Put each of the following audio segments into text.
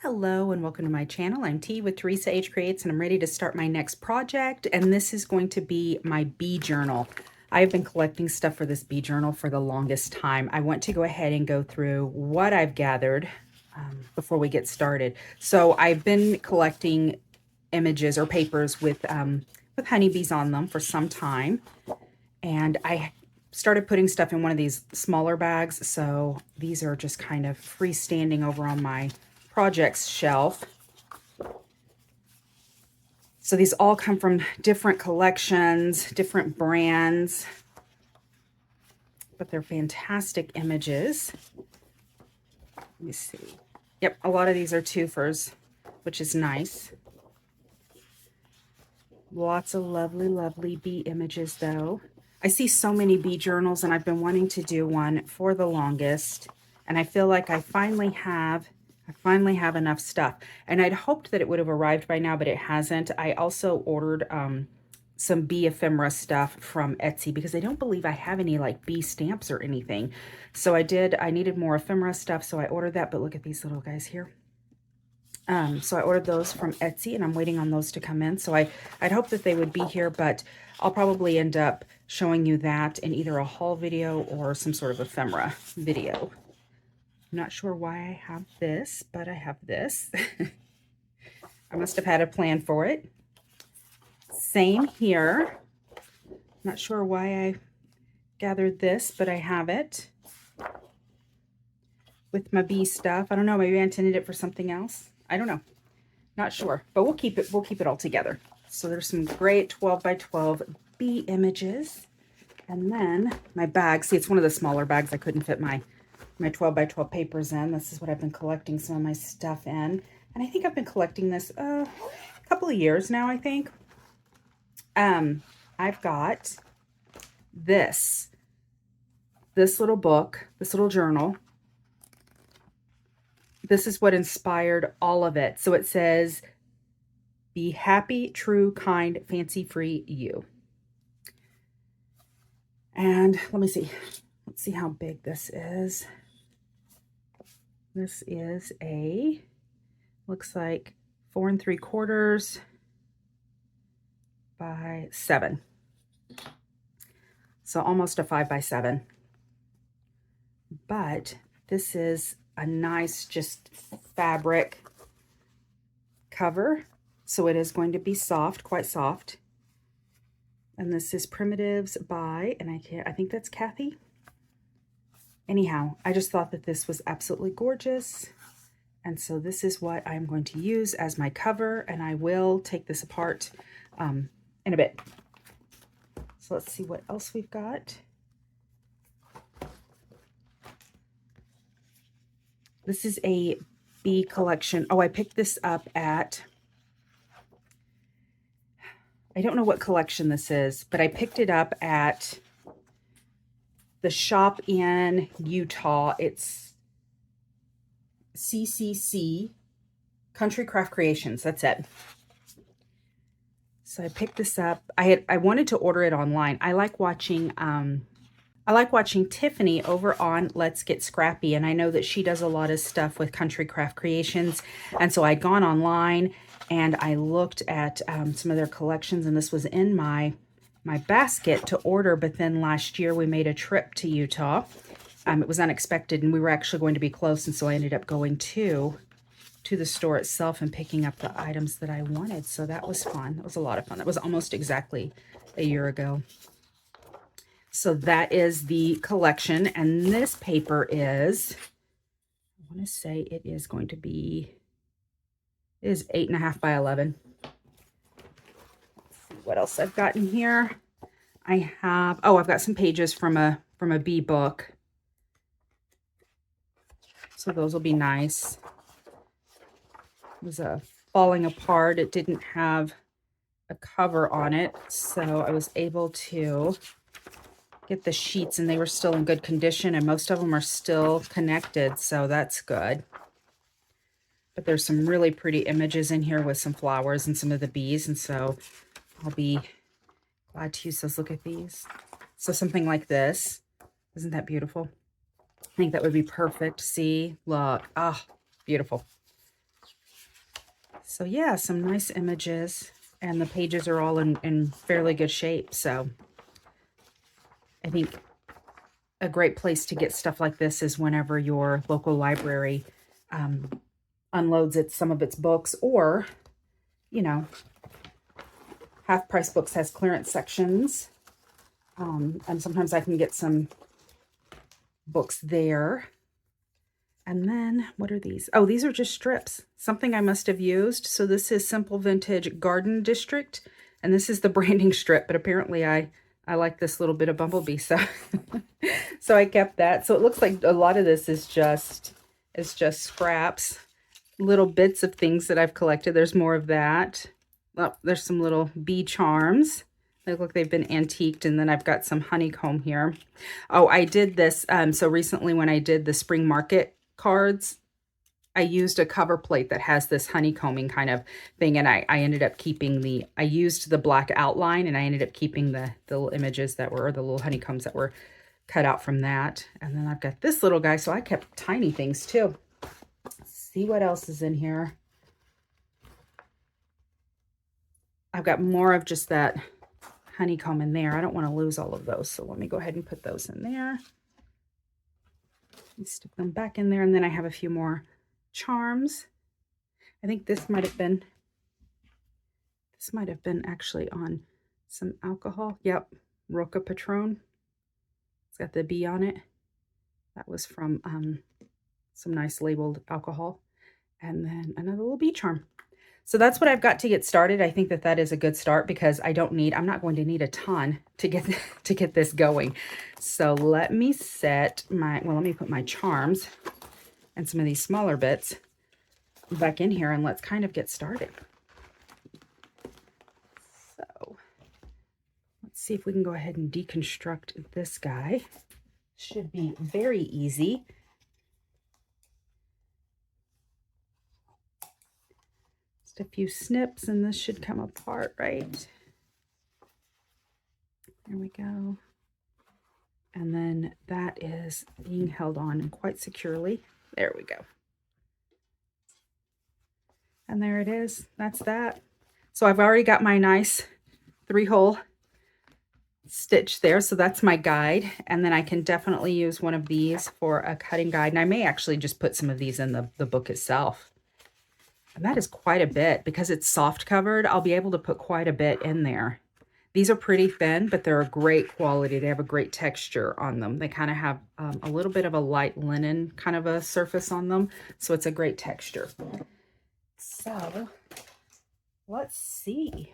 Hello and welcome to my channel. I'm T with Teresa H Creates and I'm ready to start my next project, and this is going to be my bee journal. I've been collecting stuff for this bee journal for the longest time. I want to go ahead and go through what I've gathered before we get started. So I've been collecting images or papers with honeybees on them for some time, and I started putting stuff in one of these smaller bags. So these are just kind of freestanding over on my projects shelf. So these all come from different collections, different brands, but they're fantastic images. Let me see. Yep, a lot of these are twofers, which is nice. Lots of lovely, lovely bee images though. I see so many bee journals and I've been wanting to do one for the longest, and I feel like I finally have enough stuff. And I'd hoped that it would have arrived by now, but it hasn't. I also ordered some bee ephemera stuff from Etsy because I don't believe I have any like bee stamps or anything. So I needed more ephemera stuff, so I ordered that. But look at these little guys here. So I ordered those from Etsy and I'm waiting on those to come in. So I'd hope that they would be here, but I'll probably end up showing you that in either a haul video or some sort of ephemera video. I'm not sure why I have this, but I have this. I must have had a plan for it. Same here. Not sure why I gathered this, but I have it with my bee stuff. I don't know, maybe I intended it for something else. I don't know. Not sure, but we'll keep it all together. So there's some great 12 by 12 bee images. And then my bag, see, it's one of the smaller bags. I couldn't fit my 12 by 12 papers in. This is what I've been collecting some of my stuff in. And I think I've been collecting this a couple of years now, I think. I've got this little book, this little journal. This is what inspired all of it. So it says, "Be happy, true, kind, fancy-free you." And let me see. Let's see how big this is. This is looks like 4 3/4 by 7. So almost a 5 by 7. But this is a nice just fabric cover. So it is going to be soft, quite soft. And this is Primitives by, and I think that's Kathy. Anyhow, I just thought that this was absolutely gorgeous. And so this is what I'm going to use as my cover, and I will take this apart in a bit. So let's see what else we've got. This is a bee collection. Oh, I picked this up at, I don't know what collection this is, but I picked it up at the shop in Utah. It's CCC, Country Craft Creations. That's it. So I picked this up. I wanted to order it online. I like watching Tiffany over on Let's Get Scrappy, and I know that she does a lot of stuff with Country Craft Creations. And so I'd gone online and I looked at some of their collections, and this was in my basket to order. But then last year we made a trip to Utah. It was unexpected, and we were actually going to be close, and so I ended up going to the store itself and picking up the items that I wanted. So that was fun. That was a lot of fun. That was almost exactly a year ago. So that is the collection, and this paper is, I want to say it is going to be, it is 8.5 by 11. Let's see what else I've got in here. I have, oh, I've got some pages from a bee book. So those will be nice. It was falling apart. It didn't have a cover on it, so I was able to get the sheets, and they were still in good condition, and most of them are still connected, so that's good. But there's some really pretty images in here with some flowers and some of the bees, and so I'll be glad to use those. Look at these. So something like this, isn't that beautiful? I think that would be perfect. See, look, ah, beautiful. So yeah, some nice images, and the pages are all in fairly good shape. So I think a great place to get stuff like this is whenever your local library unloads some of its books, or, you know, Half Price Books has clearance sections. And sometimes I can get some books there. And then, what are these? Oh, these are just strips. Something I must have used. So this is Simple Vintage Garden District. And this is the branding strip. But apparently I like this little bit of bumblebee. So, so I kept that. So it looks like a lot of this is just scraps. Little bits of things that I've collected. There's more of that. Oh, there's some little bee charms. They look like they've been antiqued. And then I've got some honeycomb here. Oh, I did this. So recently when I did the spring market cards, I used a cover plate that has this honeycombing kind of thing. And I ended up keeping I used the black outline, and I ended up keeping the little images that were, or the little honeycombs that were cut out from that. And then I've got this little guy. So I kept tiny things too. Let's see what else is in here. I've got more of just that honeycomb in there. I don't want to lose all of those. So let me go ahead and put those in there. And stick them back in there. And then I have a few more charms. I think this might have been actually on some alcohol. Yep. Roca Patron. It's got the bee on it. That was from some nice labeled alcohol. And then another little bee charm. So that's what I've got to get started. I think that is a good start, because I'm not going to need a ton to get this going. So let me let me put my charms and some of these smaller bits back in here, and let's kind of get started. So let's see if we can go ahead and deconstruct this guy. Should be very easy. A few snips and this should come apart, right? There we go. And then that is being held on quite securely. There we go. And there it is. That's that. So I've already got my nice 3-hole stitch there. So that's my guide. And then I can definitely use one of these for a cutting guide. And I may actually just put some of these in the book itself. And that is quite a bit. Because it's soft covered, I'll be able to put quite a bit in there. These are pretty thin, but they're a great quality. They have a great texture on them. They kind of have a little bit of a light linen kind of a surface on them. So it's a great texture. So let's see.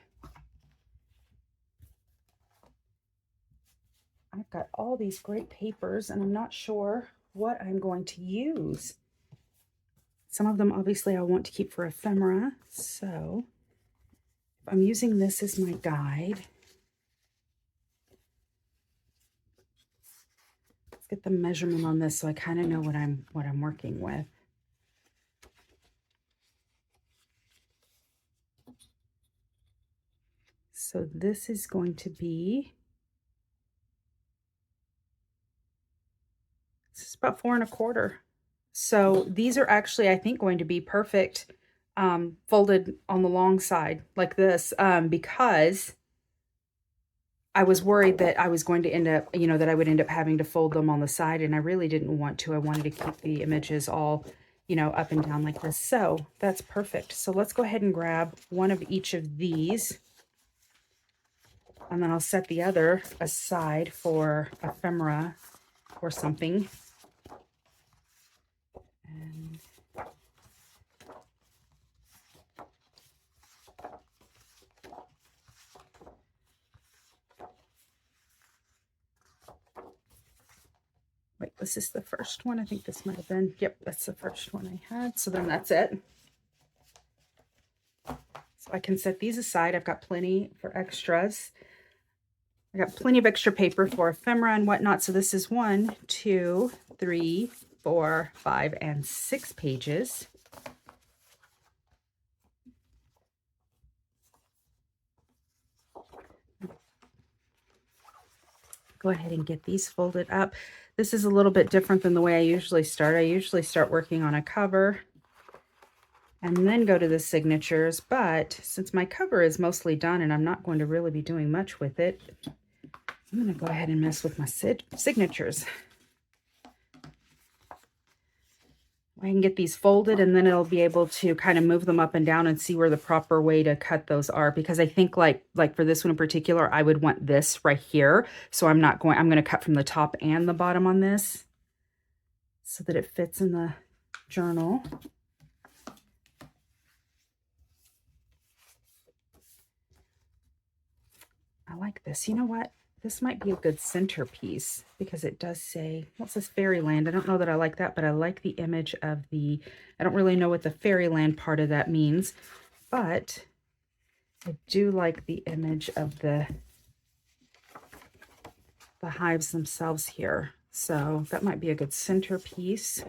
I've got all these great papers, and I'm not sure what I'm going to use. Some of them, obviously, I want to keep for ephemera. So if I'm using this as my guide, let's get the measurement on this so I kind of know what I'm working with. So this is going to be, this is about 4 1/4. So these are actually, I think, going to be perfect folded on the long side like this, because I was worried that I was going to end up, that I would end up having to fold them on the side, and I really didn't want to. I wanted to keep the images all, up and down like this. So that's perfect. So let's go ahead and grab one of each of these, and then I'll set the other aside for ephemera or something. And wait, this is the first one. I think this might have been, yep, that's the first one I had. So then that's it. So I can set these aside. I've got plenty for extras. I got plenty of extra paper for ephemera and whatnot. So this is 1, 2, 3, 4, 5, and 6 pages. Go ahead and get these folded up. This is a little bit different than the way I usually start. I usually start working on a cover, and then go to the signatures. But since my cover is mostly done and I'm not going to really be doing much with it, I'm going to go ahead and mess with my signatures. I can get these folded, and then it'll be able to kind of move them up and down and see where the proper way to cut those are, because I think like for this one in particular, I would want this right here. So I'm going to cut from the top and the bottom on this so that it fits in the journal. I like this. You know what? This might be a good centerpiece because it does say, what's this, Fairyland? I don't know that I like that, but I like the image of the, I don't really know what the Fairyland part of that means, but I do like the image of the hives themselves here. So that might be a good centerpiece.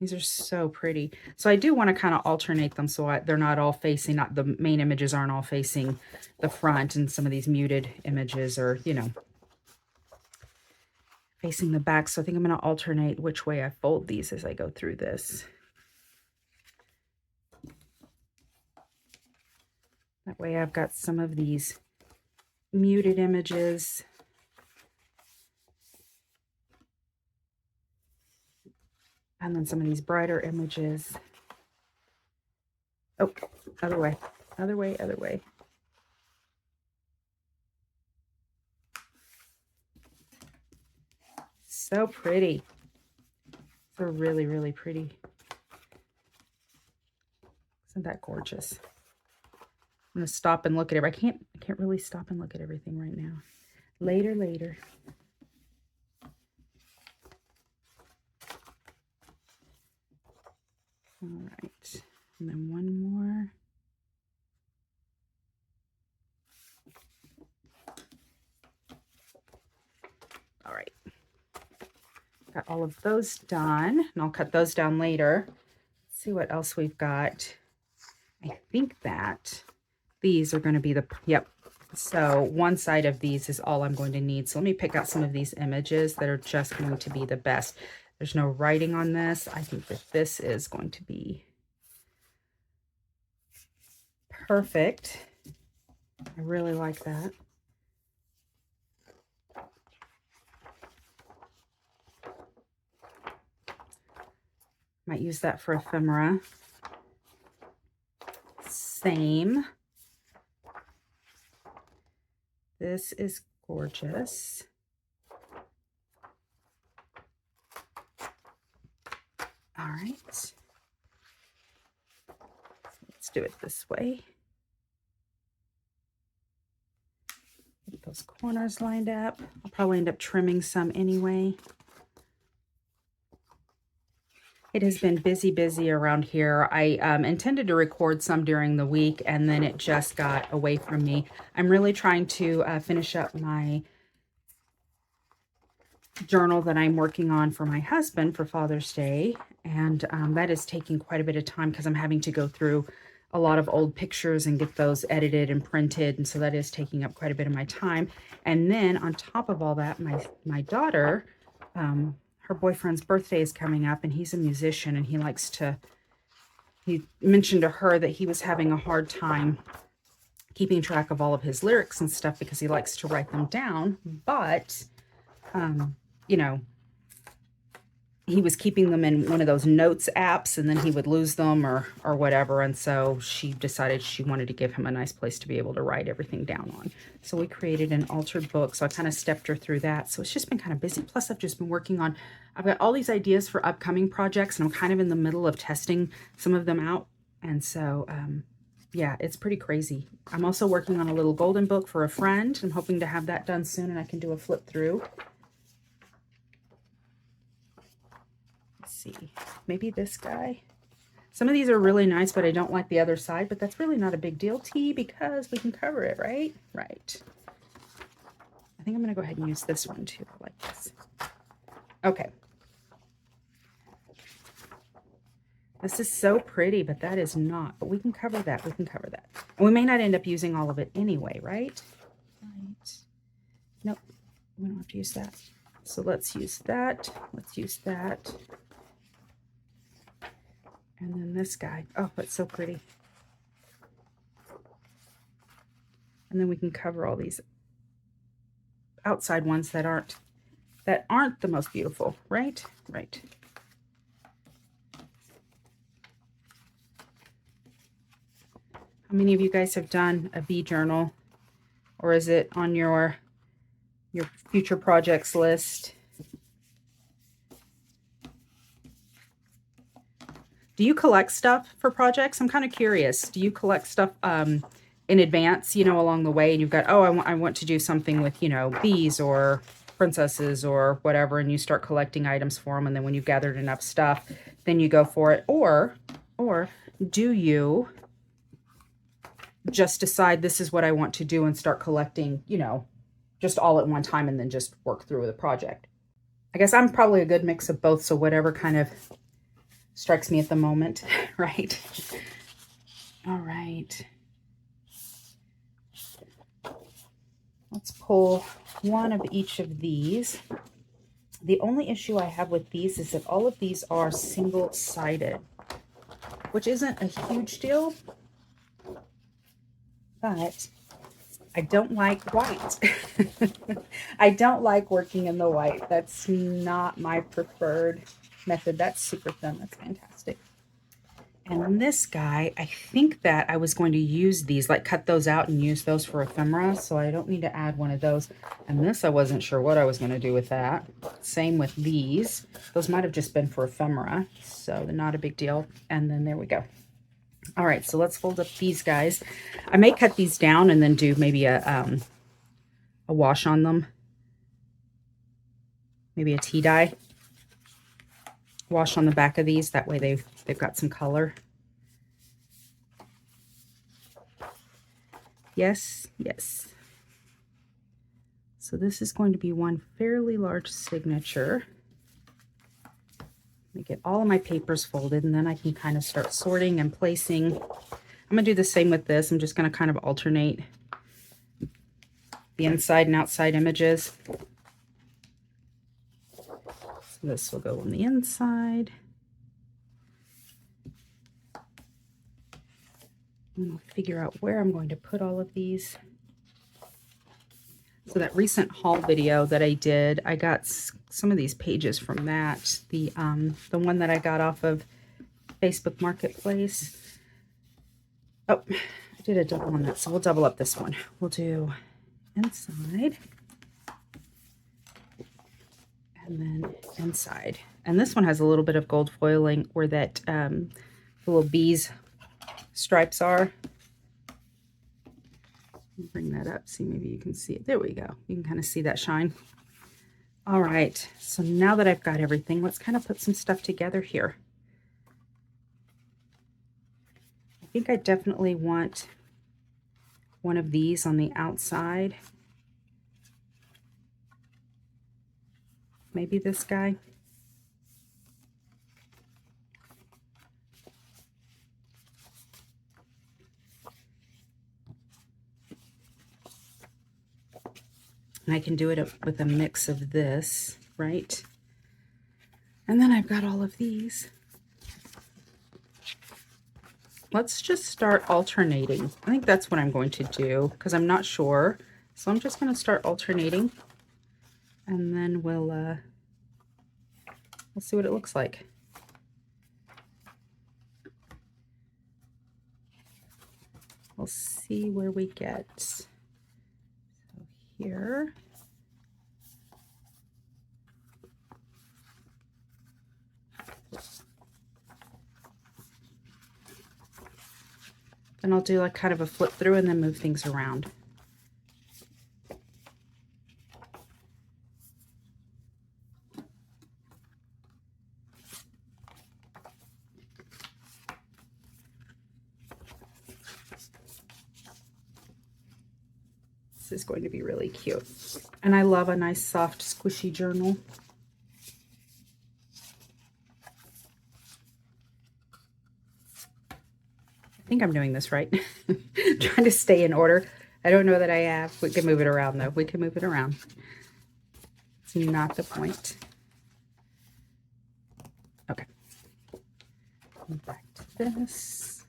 These are so pretty. So I do want to kind of alternate them so they're not all facing, not the main images aren't all facing the front, and some of these muted images are, you know, facing the back. So I think I'm going to alternate which way I fold these as I go through this. That way I've got some of these muted images. And then some of these brighter images. Oh, other way, other way, other way. So pretty. They're really, really pretty. Isn't that gorgeous? I'm gonna stop and look at it. I can't really stop and look at everything right now. Later. All right, and then one more. All right, got all of those done, and I'll cut those down later. Let's see what else we've got. I think that these are going to be the, yep. So one side of these is all I'm going to need. So let me pick out some of these images that are just going to be the best. There's no writing on this. I think that this is going to be perfect. I really like that. Might use that for ephemera. Same. This is gorgeous. All right. Let's do it this way. Get those corners lined up. I'll probably end up trimming some anyway. It has been busy around here. I intended to record some during the week, and then it just got away from me. I'm really trying to finish up my journal that I'm working on for my husband for Father's Day, and that is taking quite a bit of time because I'm having to go through a lot of old pictures and get those edited and printed, and so that is taking up quite a bit of my time. And then on top of all that, my daughter, her boyfriend's birthday is coming up, and he's a musician, and he mentioned to her that he was having a hard time keeping track of all of his lyrics and stuff because he likes to write them down, but you know, he was keeping them in one of those notes apps, and then he would lose them or whatever. And so she decided she wanted to give him a nice place to be able to write everything down on. So we created an altered book. So I kind of stepped her through that. So it's just been kind of busy. Plus I've just been working on, I've got all these ideas for upcoming projects, and I'm kind of in the middle of testing some of them out. And so, yeah, it's pretty crazy. I'm also working on a little golden book for a friend. I'm hoping to have that done soon, and I can do a flip through. See, maybe this guy. Some of these are really nice, but I don't like the other side, but that's really not a big deal, T, because we can cover it, right? Right. I think I'm going to go ahead and use this one too. I like this. Okay. This is so pretty, but that is not. But we can cover that. We can cover that. And we may not end up using all of it anyway, right? Right. Nope. We don't have to use that. So let's use that. Let's use that. And then this guy. Oh, that's so pretty. And then we can cover all these outside ones that aren't the most beautiful, right? Right. How many of you guys have done a bee journal, or is it on your future projects list? Do you collect stuff for projects? I'm kind of curious. Do you collect stuff in advance, you know, along the way, and you've got, oh, I want to do something with, you know, bees or princesses or whatever, and you start collecting items for them, and then when you've gathered enough stuff, then you go for it? Or do you just decide this is what I want to do and start collecting, you know, just all at one time and then just work through the project? I guess I'm probably a good mix of both, so whatever kind of strikes me at the moment, right? All right. Let's pull one of each of these. The only issue I have with these is that all of these are single-sided, which isn't a huge deal, but I don't like white. I don't like working in the white. That's not my preferred method. That's super thin. That's fantastic. And this guy, I think that I was going to use these, like cut those out and use those for ephemera, so I don't need to add one of those. And this, I wasn't sure what I was going to do with that. Same with these. Those might have just been for ephemera, so they're not a big deal. And then there we go. All right, so let's fold up these guys. I may cut these down and then do maybe a wash on them. Maybe a tea dye wash on the back of these. That way they've got some color. Yes, yes. So this is going to be one fairly large signature. Let me get all of my papers folded, and then I can kind of start sorting and placing. I'm going to do the same with this. I'm just going to kind of alternate the inside and outside images. So this will go on the inside. And I'll figure out where I'm going to put all of these. So that recent haul video that I did, I got some of these pages from that. The one that I got off of Facebook Marketplace. Oh, I did a double on that, so we'll double up this one. We'll do inside and then inside. And this one has a little bit of gold foiling where that the little bees stripes are. Bring that up, see, maybe you can see it. There we go. You can kind of see that shine. All right, so now that I've got everything, let's kind of put some stuff together here. I think I definitely want one of these on the outside. Maybe this guy. And I can do it with a mix of this, right? And then I've got all of these. Let's just start alternating. I think that's what I'm going to do because I'm not sure. So I'm just going to start alternating, and then we'll see what it looks like. We'll see where we get. So here. Then I'll do like kind of a flip through and then move things around. This is going to be really cute. And I love a nice soft squishy journal. I think I'm doing this right. Trying to stay in order. I don't know that I have. We can move it around though. We can move it around. It's not the point. Okay. back to this,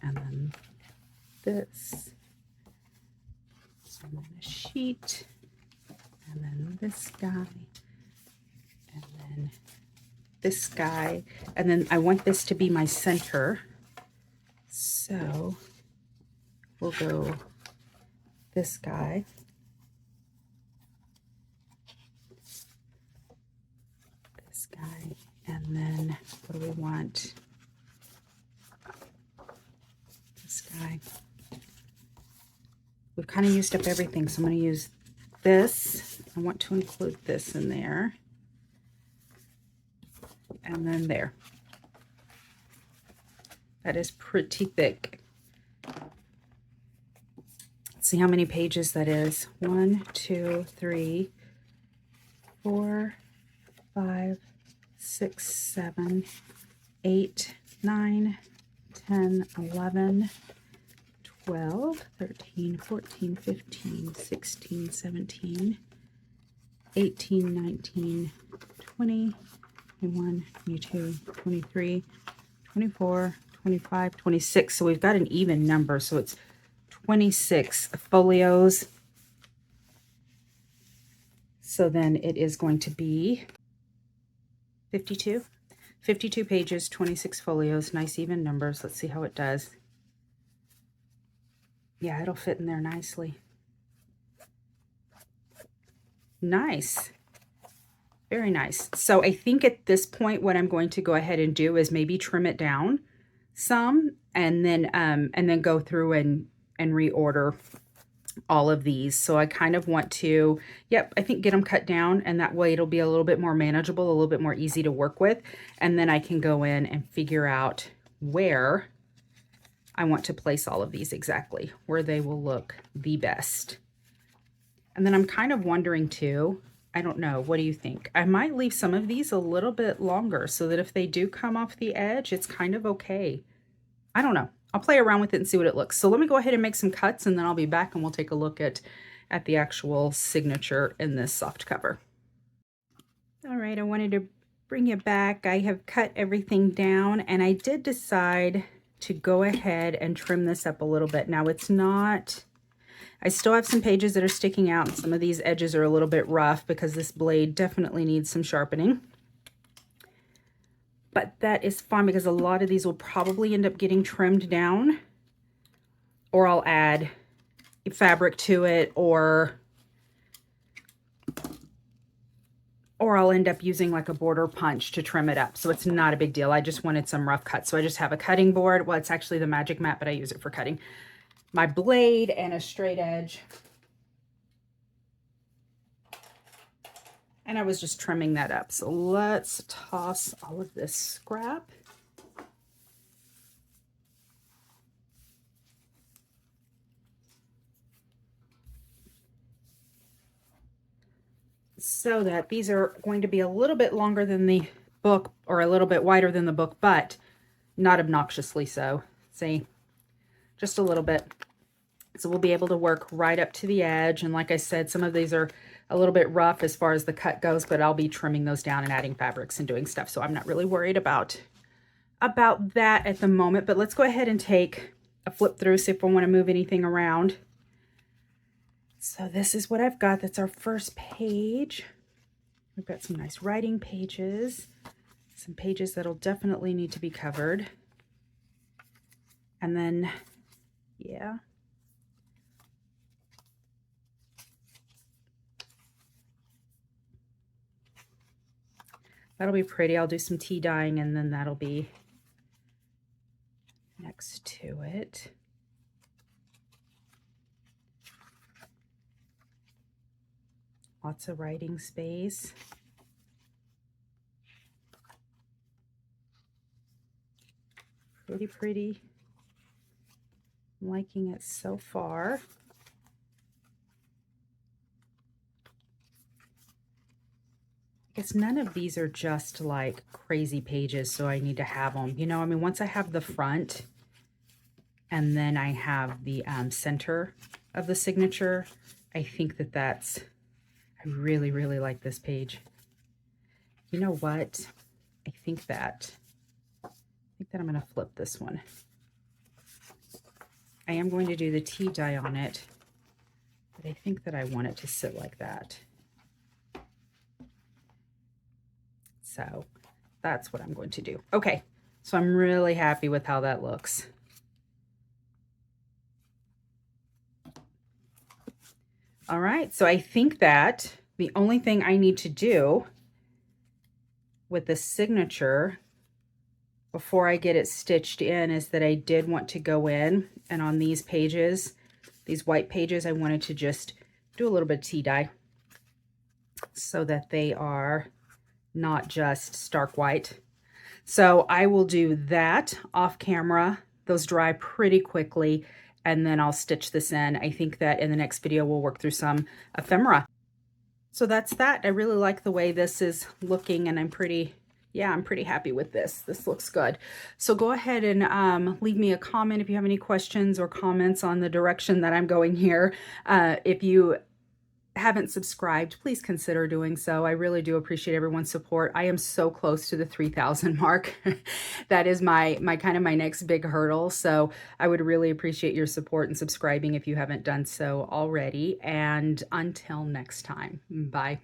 and then this, and then a sheet, and then this guy, and then this guy, and then I want this to be my center, so we'll go this guy, this guy, and then what do we want? This guy. We've kind of used up everything, so I'm going to use this. I want to include this in there. And then there. That is pretty thick. Let's see how many pages that is. 1, 2, 3, 4, 5, 6, 7, 8, 9, 10, 11, 12, 13, 14, 15, 16, 17, 18, 19, 20, 21, 22, 23, 24, 25, 26. So we've got an even number. So it's 26 folios. So then it is going to be 52. 52 pages, 26 folios, nice even numbers. Let's see how it does. Yeah, it'll fit in there nicely. Nice. Very nice. So I think at this point, what I'm going to go ahead and do is maybe trim it down some, and then go through and reorder all of these. So I kind of want to, I think get them cut down, and that way it'll be a little bit more manageable, a little bit more easy to work with. And then I can go in and figure out where I want to place all of these exactly, where they will look the best. And then I'm kind of wondering too, I don't know, what do you think? I might leave some of these a little bit longer so that if they do come off the edge, it's kind of okay. I don't know. I'll play around with it and see what it looks. So let me go ahead and make some cuts, and then I'll be back and we'll take a look at the actual signature in this soft cover. All right, I wanted to bring you back. I have cut everything down, and I did decide to go ahead and trim this up a little bit. Now it's not, I still have some pages that are sticking out, and some of these edges are a little bit rough because this blade definitely needs some sharpening. But that is fine because a lot of these will probably end up getting trimmed down, or I'll add fabric to it, or I'll end up using like a border punch to trim it up. So it's not a big deal. I just wanted some rough cuts. So I just have a cutting board. Well, it's actually the Magic Mat, but I use it for cutting. My blade and a straight edge. And I was just trimming that up. So let's toss all of this scrap. So that these are going to be a little bit longer than the book, or a little bit wider than the book, but not obnoxiously so. See, just a little bit. So we'll be able to work right up to the edge. And like I said, some of these are a little bit rough as far as the cut goes, but I'll be trimming those down and adding fabrics and doing stuff. So I'm not really worried about that at the moment. But let's go ahead and take a flip through, see if we want to move anything around. So this is what I've got. That's our first page. We've got some nice writing pages, some pages that'll definitely need to be covered. And then, yeah. That'll be pretty. I'll do some tea dyeing, and then that'll be next to it. Lots of writing space. Pretty, pretty. I'm liking it so far. I guess none of these are just like crazy pages, so I need to have them. You know, I mean, once I have the front and then I have the center of the signature, I think that's, I really, really like this page. You know what? I think that think that I'm going to flip this one. I am going to do the tea dye on it, but I think that I want it to sit like that. So that's what I'm going to do. Okay, so I'm really happy with how that looks. All right, so I think that the only thing I need to do with the signature before I get it stitched in is that I did want to go in and on these pages, these white pages, I wanted to just do a little bit of tea dye so that they are not just stark white. So I will do that off camera. Those dry pretty quickly, and then I'll stitch this in. I think that in the next video, we'll work through some ephemera. So that's that. I really like the way this is looking, and I'm pretty happy with this. This looks good. So go ahead and leave me a comment if you have any questions or comments on the direction that I'm going here. If you haven't subscribed, please consider doing so. I really do appreciate everyone's support. I am so close to the 3,000 mark. That is my kind of my next big hurdle. So I would really appreciate your support and subscribing if you haven't done so already. And until next time, bye.